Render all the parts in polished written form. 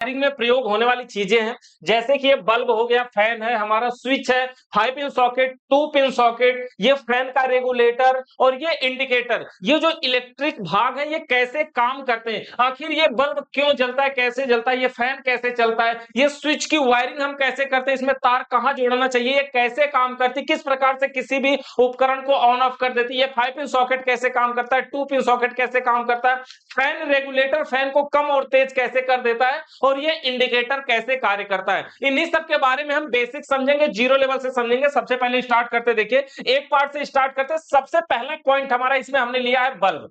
Wiring में प्रयोग होने वाली चीजें हैं, जैसे कि ये बल्ब हो गया, फैन है, हमारा स्विच है, 5 पिन सॉकेट, 2 पिन सॉकेट, ये फैन का रेगुलेटर और ये इंडिकेटर। ये जो इलेक्ट्रिक भाग है ये कैसे काम करते हैं, आखिर ये बल्ब क्यों जलता है, कैसे जलता है, ये फैन कैसे चलता है, ये स्विच की वायरिंग हम कैसे करते हैं, इसमें तार कहां जोड़ना चाहिए, ये कैसे काम करती है, किस प्रकार से किसी भी उपकरण को ऑन ऑफ कर देती है, 5 पिन सॉकेट कैसे काम करता है, 2 पिन सॉकेट कैसे काम करता है, फैन रेगुलेटर फैन को कम और तेज कैसे कर देता है, और ये इंडिकेटर कैसे कार्य करता है। इन्हीं सब के बारे में हम बेसिक समझेंगे, जीरो लेवल से समझेंगे। सबसे पहले स्टार्ट करते, देखिए एक पार्ट से स्टार्ट करते। सबसे पहला पॉइंट हमारा इसमें हमने लिया है बल्ब।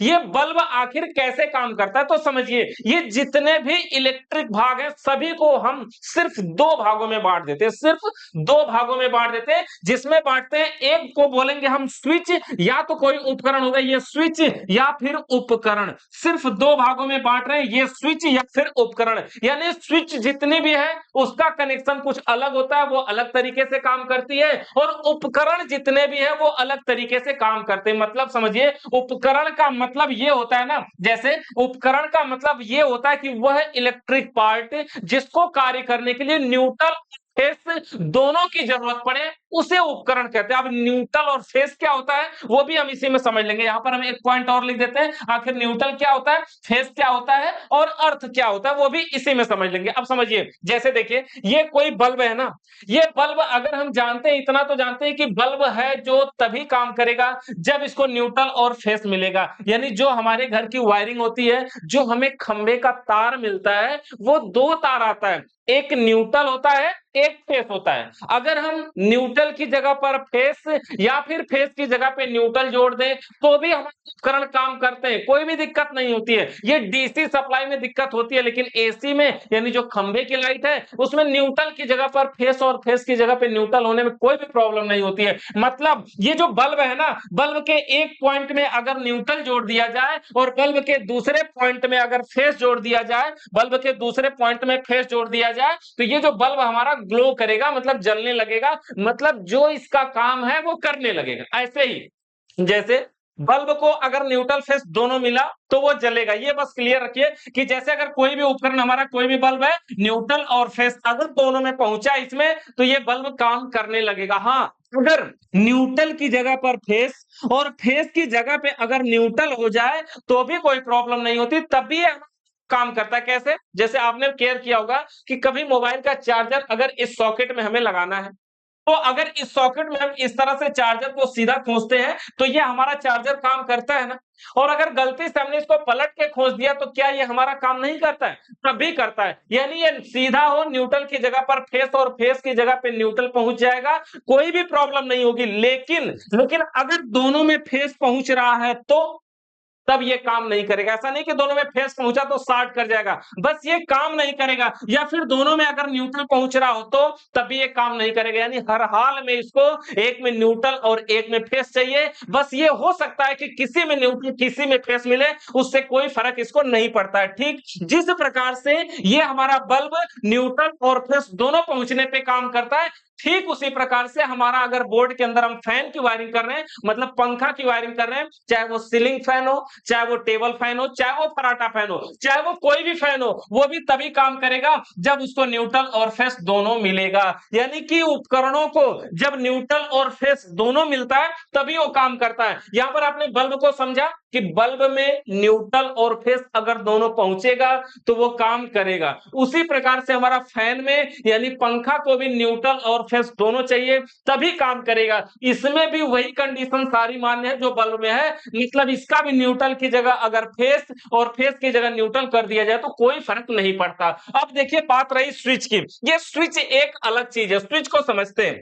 ये बल्ब आखिर कैसे काम करता है, तो समझिए, ये जितने भी इलेक्ट्रिक भाग हैं सभी को हम सिर्फ दो भागों में बांट देते हैं, सिर्फ दो भागों में बांट देते हैं, जिसमें बांटते हैं, एक को बोलेंगे हम स्विच, या तो कोई उपकरण होगा ये स्विच या फिर उपकरण। सिर्फ दो भागों में बांट रहे हैं, ये स्विच या फिर उपकरण। यानी स्विच जितनी भी है उसका कनेक्शन कुछ अलग होता है, वो अलग तरीके से काम करती है, और उपकरण जितने भी है वो अलग तरीके से काम करते हैं। मतलब समझिए, उपकरण का मतलब ये होता है ना, जैसे उपकरण का मतलब ये होता है कि वह इलेक्ट्रिक पार्ट जिसको कार्य करने के लिए न्यूट्रल फेस दोनों की जरूरत पड़े उसे उपकरण कहते हैं। अब न्यूट्रल और फेस क्या होता है वो भी हम इसी में समझ लेंगे। यहां पर हम एक पॉइंट और लिख देते हैं, आखिर न्यूट्रल क्या होता है, फेस क्या होता है और अर्थ क्या होता है वो भी इसी में समझ लेंगे। अब समझिए, जैसे देखिए ये कोई बल्ब है ना, ये बल्ब अगर हम जानते हैं, इतना तो जानते हैं कि बल्ब है जो तभी काम करेगा जब इसको न्यूट्रल और फेस मिलेगा। यानी जो हमारे घर की वायरिंग होती है, जो हमें खंबे का तार मिलता है, वो दो तार आता है, एक न्यूट्रल होता है, एक फेस होता है। अगर हम न्यूट्रल की जगह पर फेस या फिर फेस की जगह पे न्यूट्रल जोड़ दें तो भी हमारे उपकरण काम करते हैं, कोई भी दिक्कत नहीं होती है। ये डीसी सप्लाई में दिक्कत होती है, लेकिन एसी में यानी जो खंबे की लाइट है उसमें न्यूट्रल की जगह पर फेस और फेस की जगह पे न्यूट्रल होने में कोई भी प्रॉब्लम नहीं होती है। मतलब ये जो बल्ब है ना, बल्ब के एक पॉइंट में अगर न्यूट्रल जोड़ दिया जाए और बल्ब के दूसरे पॉइंट में अगर फेस जोड़ दिया जाए, बल्ब के दूसरे पॉइंट में फेस जोड़ दिया जाए, तो ये जो बल्ब हमारा ग्लो करेगा, मतलब जलने लगेगा, मतलब जो इसका काम है वो करने लगेगा। ऐसे ही जैसे बल्ब को अगर न्यूट्रल फेस दोनों मिला तो वो जलेगा। ये बस क्लियर रखिए कि जैसे अगर कोई भी उपकरण हमारा, कोई भी बल्ब है, न्यूट्रल और फेस अगर दोनों में पहुंचा इसमें तो ये बल्ब काम करने लगेगा। हाँ, अगर न्यूट्रल की जगह पर फेस और फेस की जगह पे अगर न्यूट्रल हो जाए तो भी कोई प्रॉब्लम नहीं होती, तभी ये काम करता है। कैसे, जैसे आपने केयर किया होगा कि कभी मोबाइल का चार्जर अगर इस सॉकेट में हमें लगाना है, तो अगर इस सॉकेट में हम इस तरह से चार्जर को सीधा खोसते हैं तो ये हमारा चार्जर काम करता है ना, और अगर गलती से हमने इसको पलट के खोस दिया तो क्या ये हमारा काम नहीं करता है, तब भी करता है। यानी ये सीधा हो न्यूट्रल की जगह पर फेस और फेस की जगह पे न्यूट्रल पहुंच जाएगा, कोई भी प्रॉब्लम नहीं होगी। लेकिन लेकिन अगर दोनों में फेस पहुंच रहा है तो तब ये काम नहीं करेगा। ऐसा नहीं कि दोनों में फेस पहुंचा तो स्टार्ट कर जाएगा, बस ये काम नहीं करेगा। या फिर दोनों में अगर न्यूट्रल पहुंच रहा हो तो तब भी ये काम नहीं करेगा। यानी हर हाल में इसको एक में न्यूट्रल और एक में फेस चाहिए। बस ये हो सकता है कि किसी में न्यूट्रल किसी में फेस मिले, उससे कोई फर्क इसको नहीं पड़ता है। ठीक जिस प्रकार से ये हमारा बल्ब न्यूट्रल और फेस दोनों पहुंचने पे काम करता है, ठीक उसी प्रकार से हमारा अगर बोर्ड के अंदर हम फैन की वायरिंग कर रहे हैं, मतलब पंखा की वायरिंग कर रहे हैं, चाहे वो सीलिंग फैन हो, चाहे वो टेबल फैन हो, चाहे वो फराटा फैन हो, चाहे वो कोई भी फैन हो, वो भी तभी काम करेगा जब उसको न्यूट्रल और फेस दोनों मिलेगा। यानी कि उपकरणों को जब न्यूट्रल और फेस दोनों मिलता है तभी वो काम करता है। यहां पर आपने बल्ब को समझा कि बल्ब में न्यूट्रल और फेस अगर दोनों पहुंचेगा तो वो काम करेगा। उसी प्रकार से हमारा फैन में यानी पंखा को भी न्यूट्रल और फेस दोनों चाहिए तभी काम करेगा। इसमें भी वही कंडीशन सारी मान्य है जो बल्ब में है, मतलब इसका भी न्यूट्रल की जगह अगर फेस और फेस की जगह न्यूट्रल कर दिया जाए तो कोई फर्क नहीं पड़ता। अब देखिए बात रही स्विच की, ये स्विच एक अलग चीज है, स्विच को समझते हैं।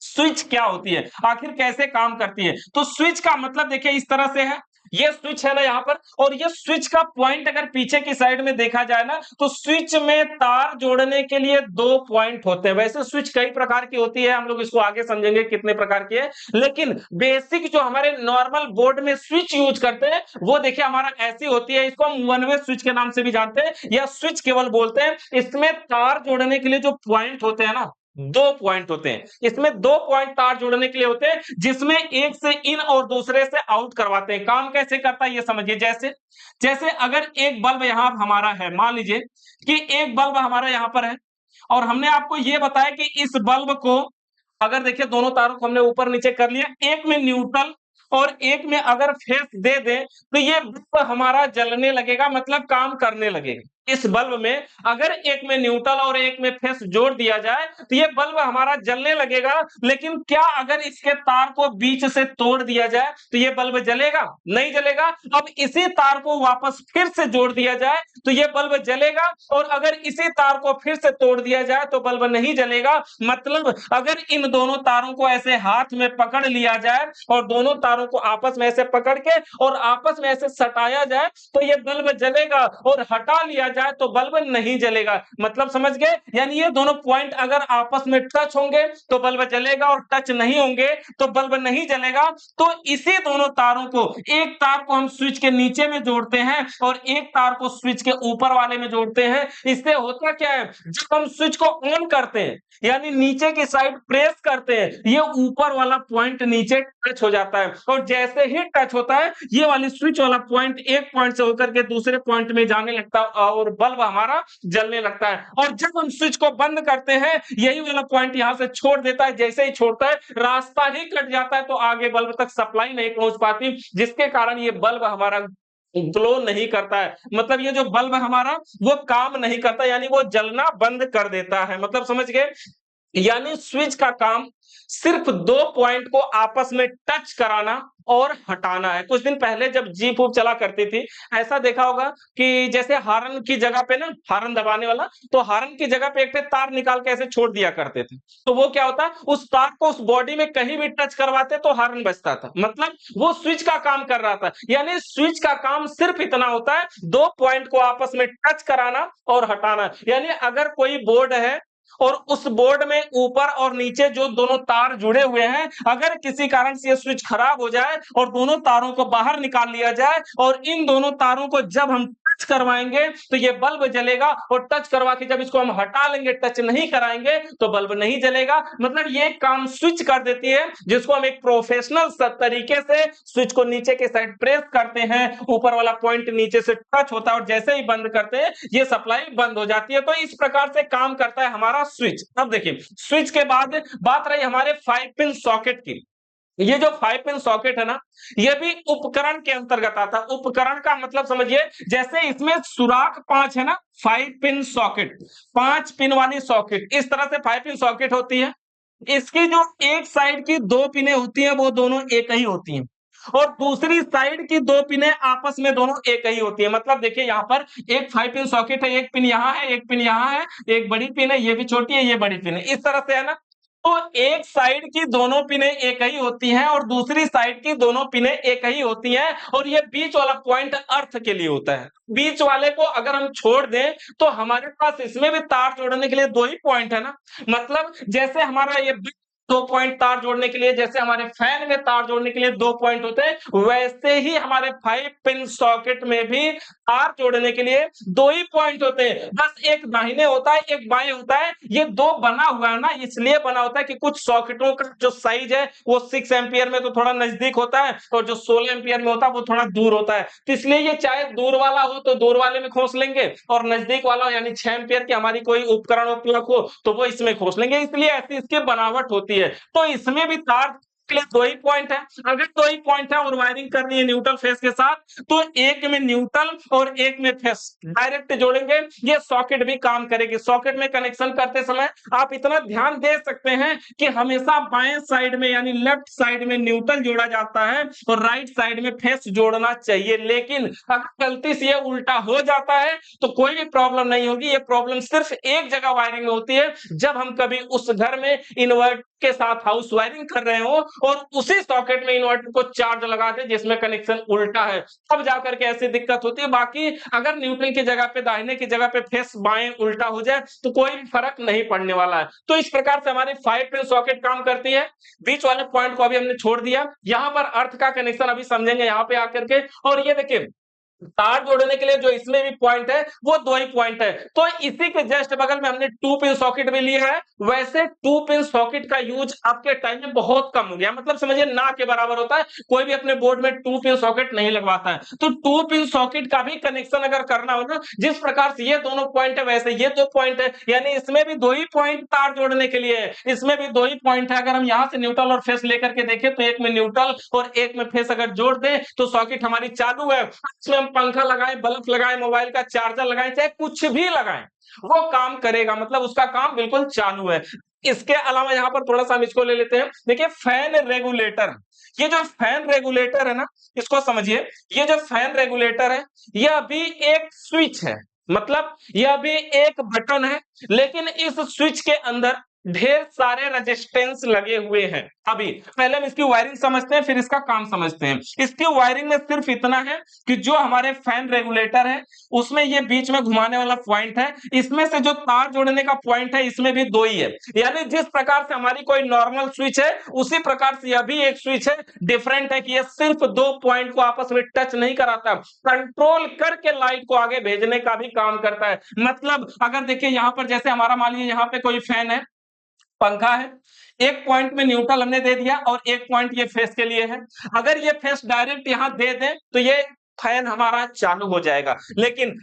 स्विच क्या होती है, आखिर कैसे काम करती है, तो स्विच का मतलब देखिए इस तरह से है, ये स्विच है ना यहाँ पर, और ये स्विच का पॉइंट अगर पीछे की साइड में देखा जाए ना तो स्विच में तार जोड़ने के लिए दो पॉइंट होते हैं। वैसे स्विच कई प्रकार की होती है, हम लोग इसको आगे समझेंगे कितने प्रकार की है, लेकिन बेसिक जो हमारे नॉर्मल बोर्ड में स्विच यूज करते हैं वो देखिए हमारा ऐसी होती है। इसको हम वन वे स्विच के नाम से भी जानते हैं या स्विच केवल बोलते हैं। इसमें तार जोड़ने के लिए जो पॉइंट होते हैं ना, दो पॉइंट होते हैं। इसमें दो पॉइंट तार जोड़ने के लिए होते हैं, जिसमें एक से इन और दूसरे से आउट करवाते हैं। काम कैसे करता है ये समझिए। जैसे जैसे अगर एक बल्ब यहां हमारा है, मान लीजिए कि एक बल्ब हमारा यहां पर है, और हमने आपको ये बताया कि इस बल्ब को, अगर देखिए दोनों तारों को हमने ऊपर नीचे कर लिया, एक में न्यूट्रल और एक में अगर फेस दे दें, तो ये बल्ब हमारा जलने लगेगा, मतलब काम करने लगेगा। इस बल्ब में अगर एक में न्यूट्रल और एक में फेस जोड़ दिया जाए, तो ये बल्ब हमारा जलने लगेगा। लेकिन क्या अगर इसके तार को बीच से तोड़ दिया जाए तो ये बल्ब जलेगा? नहीं जलेगा। अब इसी तार को वापस फिर से जोड़ दिया जाए तो ये बल्ब जलेगा, और अगर इसी तार को फिर से तोड़ दिया जाए तो बल्ब नहीं जलेगा। मतलब अगर इन दोनों तारों को ऐसे हाथ में पकड़ लिया जाए और दोनों तारों को आपस में ऐसे पकड़ के और आपस में ऐसे सटाया जाए तो ये बल्ब जलेगा, और हटा लिया जाए तो बल्ब नहीं जलेगा। मतलब समझ गए? यानी ये दोनों पॉइंट अगर आपस में टच होंगे तो बल्ब जलेगा, और टच नहीं होंगे तो बल्ब नहीं जलेगा। तो इसी दोनों तारों को, एक तार को हम स्विच के नीचे में जोड़ते हैं और एक तार को स्विच के ऊपर वाले में जोड़ते हैं। इससे होता क्या है, जब हम स्विच को ऑन करते हैं यानी नीचे की साइड प्रेस करते हैं, ये ऊपर वाला पॉइंट नीचे टच हो जाता है, और जैसे ही टच होता है ये वाली स्विच वाला पॉइंट एक पॉइंट से होकर के दूसरे पॉइंट में जाने लगता है और बल्ब हमारा जलने लगता है। और जब हम स्विच को बंद करते हैं, यही वाला पॉइंट यहां से छोड़ देता है। जैसे ही छोड़ता है रास्ता ही कट जाता है, तो आगे बल्ब तक सप्लाई नहीं पहुंच पाती, जिसके कारण ये बल्ब हमारा ग्लो नहीं करता है। मतलब ये जो बल्ब हमारा वो काम नहीं करता, यानी वो जलना बंद कर देता है। मतलब समझ गए? यानी स्विच का काम सिर्फ दो पॉइंट को आपस में टच कराना और हटाना है। कुछ दिन पहले जब जीप वूप चला करती थी, ऐसा देखा होगा कि जैसे हॉर्न की जगह पे ना, हॉर्न दबाने वाला, तो हॉर्न की जगह पे एक पे तार निकाल के ऐसे छोड़ दिया करते थे। तो वो क्या होता, उस तार को उस बॉडी में कहीं भी टच करवाते तो हॉर्न बजता था। मतलब वो स्विच का काम कर रहा था। यानी स्विच का काम सिर्फ इतना होता है, दो पॉइंट को आपस में टच कराना और हटाना। यानी अगर कोई बोर्ड है और उस बोर्ड में ऊपर और नीचे जो दोनों तार जुड़े हुए हैं, अगर किसी कारण से ये स्विच खराब हो जाए और दोनों तारों को बाहर निकाल लिया जाए और इन दोनों तारों को जब हम टच करवाएंगे तो ये बल्ब जलेगा, और टच करवा के जब इसको हम हटा लेंगे, टच नहीं कराएंगे, तो बल्ब नहीं जलेगा। मतलब ये काम स्विच कर देती है, जिसको हम एक प्रोफेशनल तरीके से स्विच को नीचे के साइड प्रेस करते हैं, ऊपर वाला पॉइंट नीचे से टच होता है और जैसे ही बंद करते हैं ये सप्लाई बंद हो जाती है। तो इस प्रकार से काम करता है हमारा स्विच। अब देखिए स्विच के बाद बात रही हमारे 5 पिन सॉकेट की। ये जो 5 पिन सॉकेट है ना, ये भी उपकरण के अंतर्गत आता है। उपकरण का मतलब समझिए, जैसे इसमें सुराख 5 है ना, 5 पिन सॉकेट, 5 पिन वाली सॉकेट, इस तरह से 5 पिन सॉकेट होती है। इसकी जो एक साइड की दो पिनें होती हैं वो दोनों एक ही होती हैं, और दूसरी साइड की दो पिनें आपस में दोनों एक ही होती है। मतलब देखिए यहाँ पर एक 5 पिन सॉकेट है, एक पिन यहाँ है, एक पिन यहाँ है, एक बड़ी पिन है, ये भी छोटी है, ये बड़ी पिन है, इस तरह से है ना। तो एक साइड की दोनों पिनें एक ही होती हैं और दूसरी साइड की दोनों पिनें एक ही होती हैं, और ये बीच वाला पॉइंट अर्थ के लिए होता है। बीच वाले को अगर हम छोड़ दें तो हमारे पास इसमें भी तार जोड़ने के लिए दो ही पॉइंट है ना। मतलब जैसे हमारा ये दो पॉइंट तार जोड़ने के लिए, जैसे हमारे फैन में तार जोड़ने के लिए दो पॉइंट होते हैं, वैसे ही हमारे 5 पिन सॉकेट में भी तार जोड़ने के लिए दो ही पॉइंट होते हैं। बस एक दाहिने होता है, एक बाएं होता है। ये दो बना हुआ है ना, इसलिए बना होता है कि कुछ सॉकेटों का जो साइज है वो 6 एम्पियर में तो थोड़ा नजदीक होता है, और जो 16 एम्पियर में होता है वो थोड़ा दूर होता है। तो इसलिए ये चाहे दूर वाला हो तो दूर वाले में खोस लेंगे, और नजदीक वाला हो यानी 6 एम्पियर की हमारी कोई उपकरण प्लग हो तो वो इसमें खोस लेंगे। इसलिए ऐसी इसकी बनावट होती है। तो इसमें भी तार के लिए दो ही पॉइंट है। अगर दो ही पॉइंट है और वायरिंग करनी है न्यूट्रल फेस के साथ, तो एक में न्यूट्रल और एक में फेस डायरेक्ट जोड़ेंगे, ये सॉकेट भी काम करेगी। सॉकेट में कनेक्शन करते समय आप इतना ध्यान दे सकते हैं कि हमेशा बाएं साइड में यानी लेफ्ट साइड में न्यूट्रल जोड़ा जाता है और राइट साइड में फेस जोड़ना चाहिए। लेकिन अगर गलती से ये उल्टा हो जाता है तो कोई भी प्रॉब्लम नहीं होगी। ये प्रॉब्लम सिर्फ एक जगह वायरिंग में होती है, जब हम कभी उस घर में इन्वर्टर के साथ हाउस वायरिंग कर रहे हो और उसी सॉकेट में इन्वर्टर को चार्ज लगा दे जिसमें कनेक्शन उल्टा है, तब जाकर के ऐसी दिक्कत होती है। बाकी अगर न्यूट्रल की जगह पे दाहिने की जगह पे फेस बाएं उल्टा हो जाए तो कोई भी फर्क नहीं पड़ने वाला है। तो इस प्रकार से हमारी 5 पिन सॉकेट काम करती है। बीच वाले पॉइंट को अभी हमने छोड़ दिया, यहां पर अर्थ का कनेक्शन अभी समझेंगे यहां पे आकर के। और ये देखिए तार जोड़ने के लिए जो इसमें भी पॉइंट है वो दो ही पॉइंट है। तो इसी के जस्ट बगल में हमने टू पिन सॉकेट भी लिया है। वैसे टू पिन सॉकेट का यूज आपके टाइम में बहुत कम हो गया, मतलब समझिए ना के बराबर होता है। कोई भी अपने बोर्ड में टू पिन सॉकेट नहीं लगवाता है। तो टू पिन सॉकेट का भी कनेक्शन अगर करना हो ना, जिस प्रकार से ये दोनों पॉइंट है वैसे ये दो पॉइंट है, यानी इसमें भी दो ही पॉइंट तार जोड़ने के लिए है, इसमें भी दो ही पॉइंट है। अगर हम यहाँ से न्यूट्रल और फेस लेकर के देखें तो एक में न्यूट्रल और एक में फेस अगर जोड़ दें तो सॉकेट हमारी चालू है। इसमें हम पंखा लगाएं, बल्ब लगाएं, मोबाइल का चार्जर लगाएं, चाहे कुछ भी लगाएं, वो काम करेगा, मतलब उसका काम बिल्कुल चालू है। इसके अलावा यहाँ पर थोड़ा सा हम इसको ले लेते हैं। देखिए फैन रेगुलेटर, ये जो फैन रेगुलेटर है ना, इसको समझिए। ये जो फैन रेगुलेटर है यह भी एक स्विच है, मतलब यह भी एक बटन है, लेकिन इस स्विच के अंदर ढेर सारे रेजिस्टेंस लगे हुए हैं। अभी पहले हम इसकी वायरिंग समझते हैं, फिर इसका काम समझते हैं। इसकी वायरिंग में सिर्फ इतना है कि जो हमारे फैन रेगुलेटर है उसमें ये बीच में घुमाने वाला पॉइंट है, इसमें से जो तार जोड़ने का पॉइंट है इसमें भी दो ही है। यानी जिस प्रकार से हमारी कोई नॉर्मल स्विच है उसी प्रकार से यह भी एक स्विच है। डिफरेंट है कि यह सिर्फ दो पॉइंट को आपस में टच नहीं कराता, कंट्रोल करके लाइट को आगे भेजने का भी काम करता है। मतलब अगर देखिए यहाँ पर जैसे हमारा मान लीजिए यहाँ पे कोई फैन है, पंखा है, एक पॉइंट में न्यूट्रल हमने दे दिया और एक पॉइंट ये फेस के लिए है। अगर ये फेस डायरेक्ट यहां दे दें तो ये फैन हमारा चालू हो जाएगा। लेकिन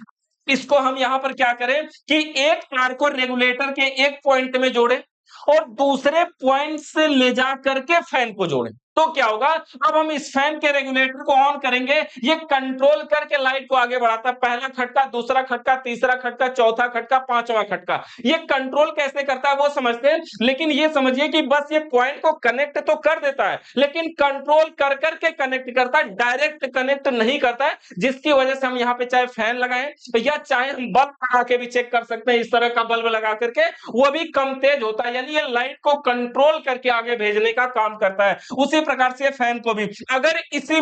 इसको हम यहां पर क्या करें कि एक तार को रेगुलेटर के एक पॉइंट में जोड़े और दूसरे पॉइंट से ले जा करके फैन को जोड़ें, तो क्या होगा, अब हम इस फैन के रेगुलेटर को ऑन करेंगे, ये कंट्रोल करके लाइट को आगे बढ़ाता है। पहला खटका, दूसरा खटका, तीसरा खटका, चौथा खटका, पांचवा खटका, ये कंट्रोल कैसे करता है वो समझते हैं। लेकिन ये समझिए कि बस ये पॉइंट को कनेक्ट तो कर देता है, लेकिन कंट्रोल कर करके कनेक्ट करता है, डायरेक्ट कनेक्ट नहीं करता है। जिसकी वजह से हम यहाँ पे चाहे फैन लगाएं या चाहे हम बल्ब लगा के भी चेक कर सकते हैं, इस तरह का बल्ब लगा करके, वो भी कम तेज होता है। यानी ये लाइट को कंट्रोल करके आगे भेजने का काम करता है। उसी प्रकार से फैन को भी अगर इसी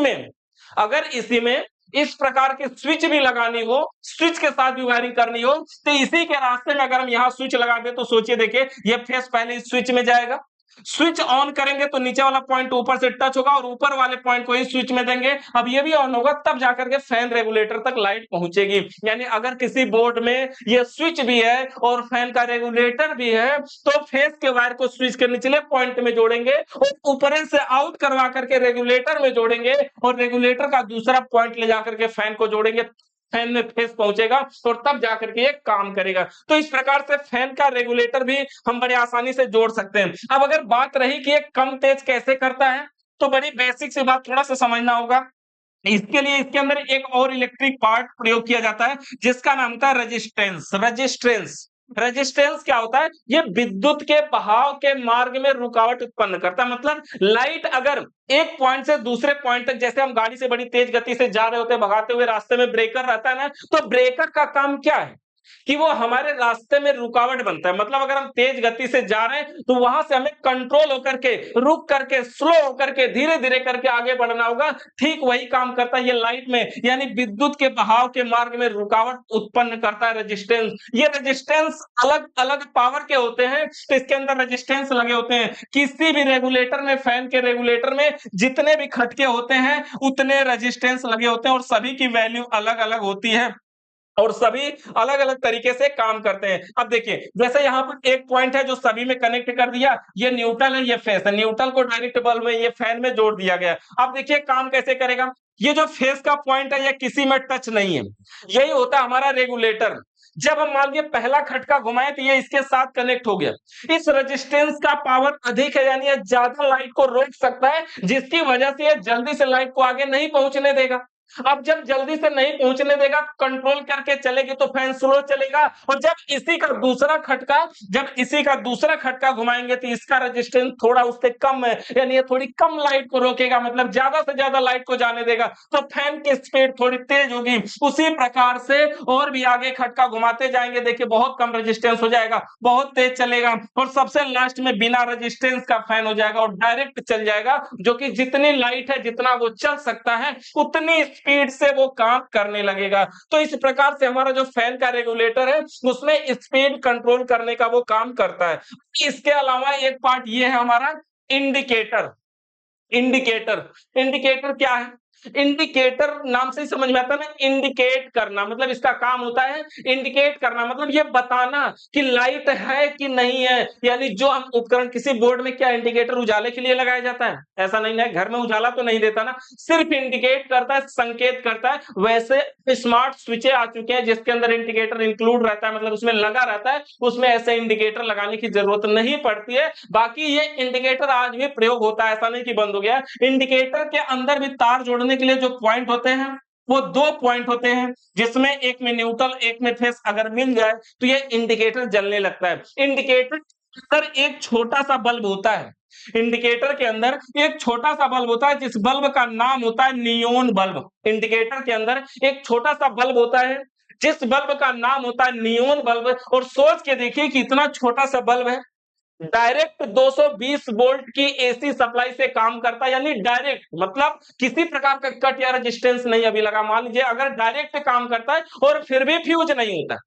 में इस प्रकार के स्विच भी लगानी हो, स्विच के साथ भी वायरिंग करनी हो, तो इसी के रास्ते में अगर हम यहाँ स्विच लगा दे तो सोचिए, देखिए ये फेस पहले इस स्विच में जाएगा, स्विच ऑन करेंगे तो नीचे वाला पॉइंट ऊपर से टच होगा और ऊपर वाले पॉइंट को ही स्विच में देंगे। अब ये भी ऑन होगा तब जाकर के फैन रेगुलेटर तक लाइट पहुंचेगी। यानी अगर किसी बोर्ड में ये स्विच भी है और फैन का रेगुलेटर भी है तो फेस के वायर को स्विच के निचले पॉइंट में जोड़ेंगे और ऊपर से आउट करवा करके रेगुलेटर में जोड़ेंगे और रेगुलेटर का दूसरा पॉइंट ले जाकर के फैन को जोड़ेंगे, फैन में फेस पहुंचेगा और तब जाकर के ये काम करेगा। तो इस प्रकार से फैन का रेगुलेटर भी हम बड़े आसानी से जोड़ सकते हैं। अब अगर बात रही कि ये कम तेज कैसे करता है, तो बड़ी बेसिक सी बात थोड़ा सा समझना होगा। इसके लिए इसके अंदर एक और इलेक्ट्रिक पार्ट प्रयोग किया जाता है जिसका नाम था रेजिस्टेंस। रेजिस्टेंस क्या होता है, ये विद्युत के बहाव के मार्ग में रुकावट उत्पन्न करता है। मतलब लाइट अगर एक पॉइंट से दूसरे पॉइंट तक, जैसे हम गाड़ी से बड़ी तेज गति से जा रहे होते हैं, भगाते हुए रास्ते में ब्रेकर रहता है ना, तो ब्रेकर का काम क्या है कि वो हमारे रास्ते में रुकावट बनता है। मतलब अगर हम तेज गति से जा रहे हैं तो वहां से हमें कंट्रोल होकर के, रुक करके, स्लो होकर के, धीरे धीरे करके आगे बढ़ना होगा। ठीक वही काम करता है ये लाइट में, यानी विद्युत के बहाव के मार्ग में रुकावट उत्पन्न करता है रेजिस्टेंस। ये रेजिस्टेंस अलग अलग पावर के होते हैं, तो इसके अंदर रेजिस्टेंस लगे होते हैं। किसी भी रेगुलेटर में, फैन के रेगुलेटर में जितने भी खटके होते हैं उतने रेजिस्टेंस लगे होते हैं और सभी की वैल्यू अलग अलग होती है और सभी अलग-अलग तरीके से काम करते हैं। अब देखिए, जैसे यहाँ पर एक पॉइंट है जो सभी में कनेक्ट कर दिया, ये न्यूट्रल है, ये फेस है। न्यूट्रल को डायरेक्ट बल्ब में, ये फैन में जोड़ दिया गया। अब देखिए काम कैसे करेगा। ये जो फेस का पॉइंट है ये किसी में टच नहीं है, यही होता है हमारा रेगुलेटर। जब हम मान लीजिए पहला खटका घुमाए तो ये इसके साथ कनेक्ट हो गया। इस रेजिस्टेंस का पावर अधिक है, यानी ये ज्यादा लाइट को रोक सकता है, जिसकी वजह से ये जल्दी से लाइट को आगे नहीं पहुंचने देगा। अब जब जल्दी से नहीं पहुंचने देगा, कंट्रोल करके चलेगी तो फैन स्लो चलेगा। और जब इसी का दूसरा खटका घुमाएंगे तो इसका रेजिस्टेंस थोड़ा उससे कम है, यानी ये थोड़ी कम लाइट को रोकेगा, मतलब ज्यादा से ज्यादा लाइट को जाने देगा, तो फैन की स्पीड थोड़ी तेज होगी। उसी प्रकार से और भी आगे खटका घुमाते जाएंगे, देखिए बहुत कम रेजिस्टेंस हो जाएगा, बहुत तेज चलेगा और सबसे लास्ट में बिना रेजिस्टेंस का फैन हो जाएगा और डायरेक्ट चल जाएगा, जो कि जितनी लाइट है, जितना वो चल सकता है, उतनी स्पीड से वो काम करने लगेगा। तो इस प्रकार से हमारा जो फैन का रेगुलेटर है उसमें स्पीड कंट्रोल करने का वो काम करता है। इसके अलावा एक पार्ट ये है हमारा इंडिकेटर। इंडिकेटर इंडिकेटर क्या है, इंडिकेटर नाम से ही समझ में आता है ना, इंडिकेट करना, मतलब इसका काम होता है इंडिकेट करना, मतलब ये बताना कि लाइट है कि नहीं है। यानी जो हम उपकरण किसी बोर्ड में, क्या इंडिकेटर उजाले के लिए लगाया जाता है? ऐसा नहीं है, घर में उजाला तो नहीं देता ना, सिर्फ इंडिकेट करता है, संकेत करता है। वैसे स्मार्ट स्विचे आ चुके हैं जिसके अंदर इंडिकेटर इंक्लूड रहता है, मतलब उसमें लगा रहता है, उसमें ऐसे इंडिकेटर लगाने की जरूरत नहीं पड़ती है। बाकी ये इंडिकेटर आज भी प्रयोग होता है, ऐसा नहीं कि बंद हो गया। इंडिकेटर के अंदर भी तार जोड़ने के लिए जो पॉइंट होते हैं वो 2 पॉइंट होते हैं, जिसमें एक में न्यूट्रल एक में फेस अगर मिल जाए तो ये इंडिकेटर जलने लगता है। इंडिकेटर के अंदर एक छोटा सा बल्ब होता है, इंडिकेटर के अंदर एक छोटा सा बल्ब होता है जिस बल्ब का नाम होता है नियोन बल्ब। इंडिकेटर के अंदर एक छोटा सा बल्ब होता है जिस बल्ब का नाम होता है नियोन बल्ब। और सोच के देखिए कि इतना छोटा सा बल्ब है, डायरेक्ट 220 वोल्ट की एसी सप्लाई से काम करता है, यानी डायरेक्ट, मतलब किसी प्रकार का कट या रेजिस्टेंस नहीं अभी लगा। मान लीजिए अगर डायरेक्ट काम करता है और फिर भी फ्यूज नहीं होता,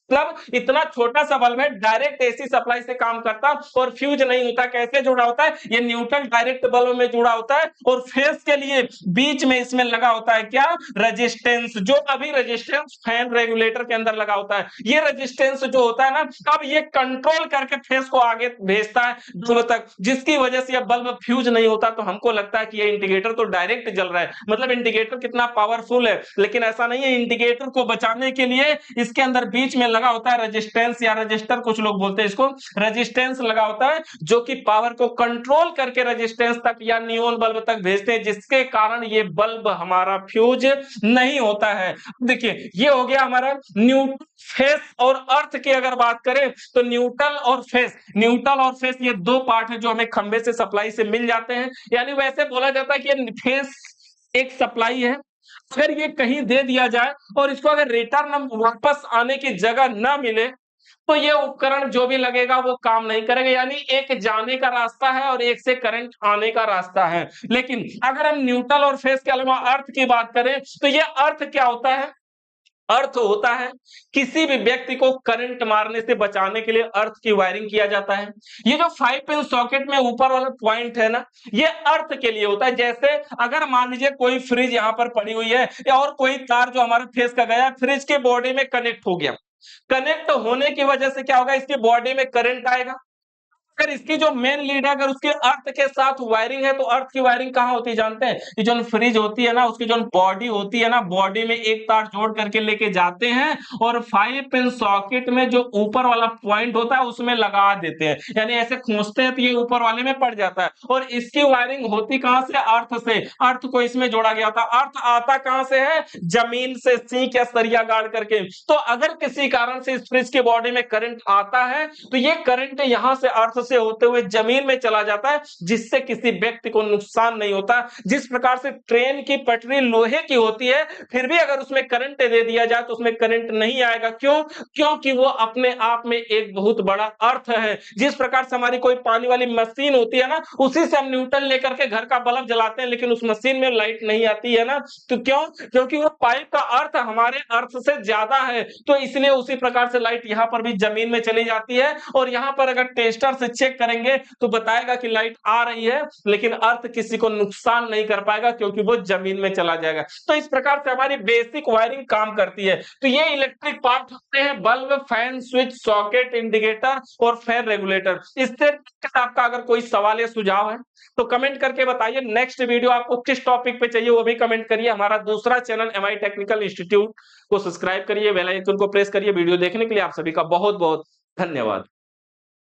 मतलब इतना छोटा सा बल्ब है, डायरेक्ट एसी सप्लाई से काम करता और फ्यूज नहीं होता। कैसे जुड़ा होता है? ये न्यूट्रल डायरेक्ट बल्ब में जुड़ा होता है और फेस के लिए बीच में इसमें लगा होता है क्या? रेजिस्टेंस। जो अभी रेजिस्टेंस फैन रेगुलेटर के अंदर लगा होता है, ये रेजिस्टेंस जो होता है ना, अब ये कंट्रोल करके फेस को आगे भेजता है बल्ब तक, जिसकी वजह से यह बल्ब फ्यूज नहीं होता। तो हमको लगता है कि ये इंडिकेटर तो डायरेक्ट जल रहा है, मतलब इंडिकेटर कितना पावरफुल है। लेकिन ऐसा नहीं है, इंडिकेटर को बचाने के लिए इसके अंदर बीच में लगा होता है रेजिस्टेंस या रजिस्टर, कुछ लोग बोलते हैं इसको, रेजिस्टेंस लगा होता है जो कि पावर को कंट्रोल करके रेजिस्टेंस तक या नियोन बल्ब तक भेजते हैं, जिसके कारण ये बल्ब हमारा फ्यूज नहीं होता है। देखिए ये हो गया हमारा न्यूट्रल, फेस और अर्थ की अगर बात करें तो न्यूट्रल और फेस, न्यूट्रल और फेस ये 2 पार्ट है जो हमें खंबे से सप्लाई से मिल जाते हैं। यानी वैसे बोला जाता है कि ये फेस एक सप्लाई है, अगर ये कहीं दे दिया जाए और इसको अगर रिटर्न वापस आने की जगह ना मिले तो ये उपकरण जो भी लगेगा वो काम नहीं करेगा। यानी एक जाने का रास्ता है और एक से करंट आने का रास्ता है। लेकिन अगर हम न्यूट्रल और फेस के अलावा अर्थ की बात करें तो ये अर्थ क्या होता है? अर्थ होता है किसी भी व्यक्ति को करंट मारने से बचाने के लिए अर्थ की वायरिंग किया जाता है। ये जो 5 पिन सॉकेट में ऊपर वाला पॉइंट है ना, ये अर्थ के लिए होता है। जैसे अगर मान लीजिए कोई फ्रिज यहाँ पर पड़ी हुई है और कोई तार जो हमारे फेस का गया, फ्रिज के बॉडी में कनेक्ट हो गया, कनेक्ट होने की वजह से क्या होगा? इसकी बॉडी में करंट आएगा। अगर इसकी जो मेन लीड है अगर उसके अर्थ के साथ वायरिंग है तो अर्थ की वायरिंग कहाँ होती है जानते हैं? ये जो फ्रिज होती है ना, उसकी जो बॉडी होती है ना, बॉडी में एक तार जोड़ करके लेके जाते हैं और 5 पिन सॉकेट में जो ऊपर वाला पॉइंट होता है उसमें लगा देते हैं। यानी ऐसे खोसते हैं तो ये ऊपर वाले में पड़ जाता है। और इसकी वायरिंग होती कहां से? अर्थ से। अर्थ को इसमें जोड़ा गया था। अर्थ आता कहां से है? जमीन से, सीक या सरिया गाड़ करके। तो अगर किसी कारण से इस फ्रिज की बॉडी में करंट आता है तो ये करंट यहां से अर्थ से होते हुए जमीन में चला जाता है, जिससे किसी व्यक्ति को नुकसान नहीं होता। जिस प्रकार से ट्रेन की पटरी लोहे की होती है, फिर भी अगर उसमें करंट दे दिया जाए तो उसमें करंट नहीं आएगा। क्यों? क्योंकि वो अपने आप में एक बहुत बड़ा अर्थ है। जिस प्रकार से हमारी कोई पानी वाली मशीन होती है ना, उसी से हम न्यूट्रल लेकर के घर का बल्ब जलाते हैं, लेकिन उस मशीन में लाइट नहीं आती है ना। तो क्यों? क्योंकि वो पाइप का अर्थ हमारे अर्थ से ज्यादा है। तो इसलिए उसी प्रकार से लाइट यहां पर भी जमीन में चली जाती है और यहां पर अगर टेस्टर से चेक करेंगे तो बताएगा कि लाइट आ रही है, लेकिन अर्थ किसी को नुकसान नहीं कर पाएगा क्योंकि वो जमीन में चला जाएगा। तो इस प्रकार से हमारी बेसिक वायरिंग काम करती है। तो ये इलेक्ट्रिक पार्ट होते हैं bulb, fan, switch, socket, indicator और फैन रेगुलेटर। इससे आपका अगर कोई सवाल या सुझाव है तो कमेंट करके बताइए। नेक्स्ट वीडियो आपको किस टॉपिक पे चाहिए वो भी कमेंट करिए। हमारा दूसरा चैनल एमआई टेक्निकल इंस्टीट्यूट को सब्सक्राइब करिए, बेल आइकन को प्रेस करिए। वीडियो देखने के लिए आप सभी का बहुत बहुत धन्यवाद।